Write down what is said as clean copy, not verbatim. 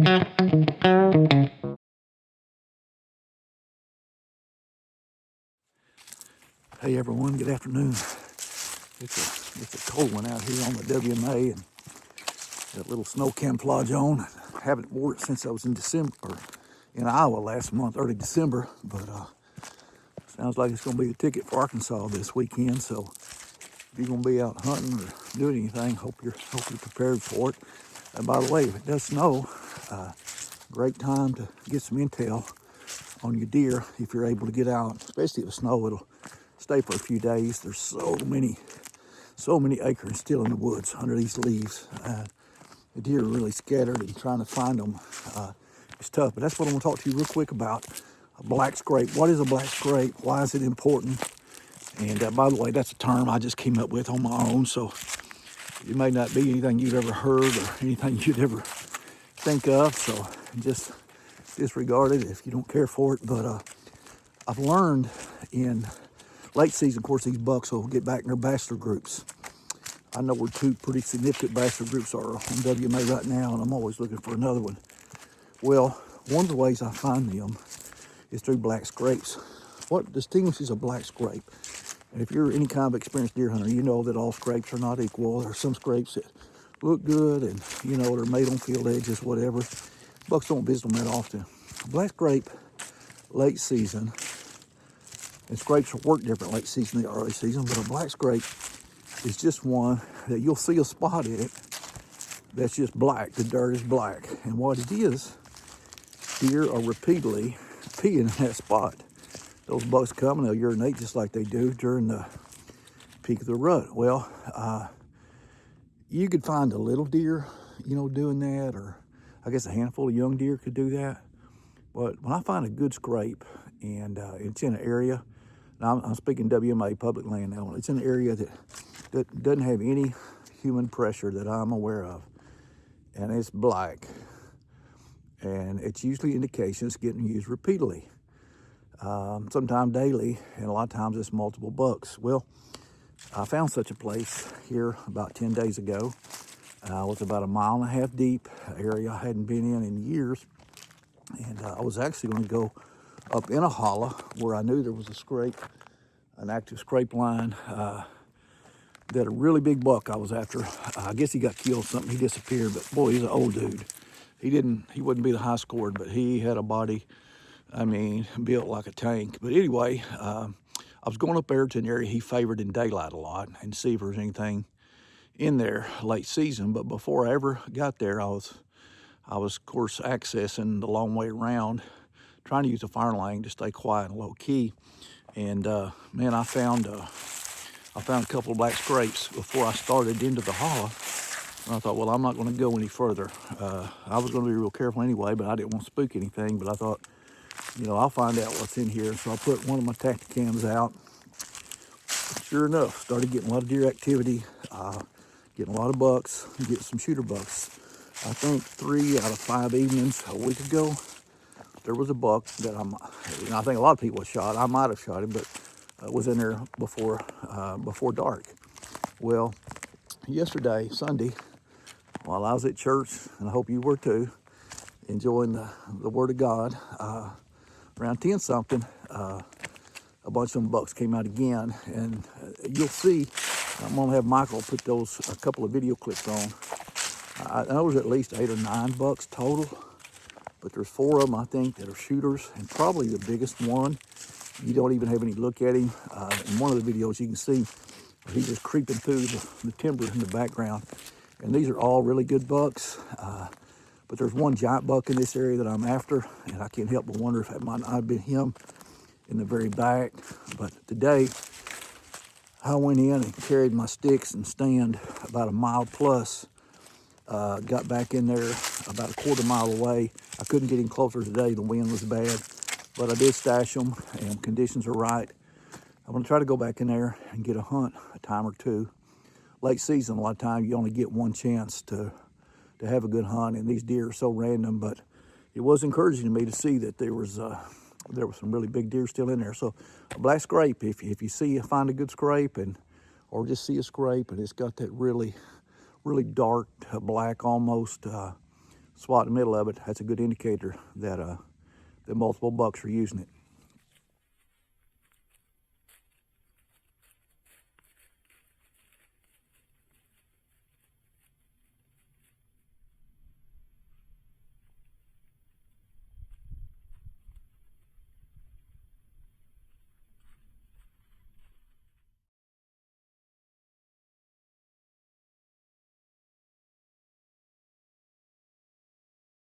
Hey everyone, good afternoon. It's a cold one out here on the WMA, and that little snow camouflage on. I haven't wore it since I was in December, or in Iowa last month, early December, but sounds like it's gonna be the ticket for Arkansas this weekend. So if you're gonna be out hunting or doing anything, hope you're prepared for it. And by the way, if it does snow, great time to get some intel on your deer if you're able to get out, especially if the snow, it'll stay for a few days. There's so many acorns still in the woods under these leaves. The deer are really scattered, and trying to find them is tough. But that's what I want to talk to you real quick about. A black scrape. What is a black scrape? Why is it important? And by the way, that's a term I just came up with on my own, so it may not be anything you've ever heard or anything you'd ever think of, so just disregard it if you don't care for it. But I've learned in late season, of course, these bucks will get back in their bachelor groups. I know where two pretty significant bachelor groups are on WMA right now, and I'm always looking for another one. Well, one of the ways I find them is through black scrapes. What distinguishes a black scrape? And if you're any kind of experienced deer hunter, you know that all scrapes are not equal. There are some scrapes that look good and, they're made on field edges, whatever. Bucks don't visit them that often. A black scrape, late season, and scrapes work different late season than the early season, but a black scrape is just one that you'll see a spot in it that's just black. The dirt is black. And what it is, deer are repeatedly peeing in that spot. Those bucks come and they'll urinate just like they do during the peak of the rut. Well, you could find a little deer, doing that, or I guess a handful of young deer could do that. But when I find a good scrape and it's in an area, now I'm speaking WMA, public land now, it's in an area that doesn't have any human pressure that I'm aware of, and it's black, and it's usually indication it's getting used repeatedly, sometimes daily, and a lot of times it's multiple bucks. Well, I found such a place here about 10 days ago. It was about a mile and a half deep, area I hadn't been in years, and I was actually going to go up in a hollow where I knew there was a scrape, an active scrape line, that a really big buck I was after. I guess he got killed, something, he disappeared, but boy, he's an old dude. He wouldn't be the high scored, but he had a body, built like a tank. But anyway, I was going up there to an area he favored in daylight a lot and see if there was anything in there late season. But before I ever got there, I was of course accessing the long way around, trying to use the fire lane to stay quiet and low key. And man, I found a couple of black scrapes before I started into the hollow. And I thought, well, I'm not going to go any further. I was going to be real careful anyway, but I didn't want to spook anything. But I thought, I'll find out what's in here. So I put one of my Tacticams out. Sure enough, started getting a lot of deer activity, getting a lot of bucks, getting some shooter bucks. I think 3 out of 5 evenings a week ago, there was a buck that I think a lot of people have shot. I might have shot him, but was in there before dark. Well, yesterday, Sunday, while I was at church, and I hope you were too, enjoying the Word of God, around 10 something, a bunch of them bucks came out again, and you'll see. I'm gonna have Michael put a couple of video clips on. I know there's at least 8 or 9 bucks total, but there's 4 of them, I think, that are shooters, and probably the biggest one, you don't even have any look at him. In one of the videos, you can see he's just creeping through the timber in the background. And these are all really good bucks. But there's one giant buck in this area that I'm after, and I can't help but wonder if that might not have been him in the very back. But today, I went in and carried my sticks and stand about a mile plus. Got back in there about a quarter mile away. I couldn't get any closer today. The wind was bad, but I did stash them, and conditions are right. I'm gonna try to go back in there and get a hunt a time or two. Late season, a lot of times you only get one chance to have a good hunt, and these deer are so random. But it was encouraging to me to see that there was some really big deer still in there. So a black scrape, if you find a good scrape, or just see a scrape and it's got that really dark black almost spot in the middle of it, that's a good indicator that that multiple bucks are using it.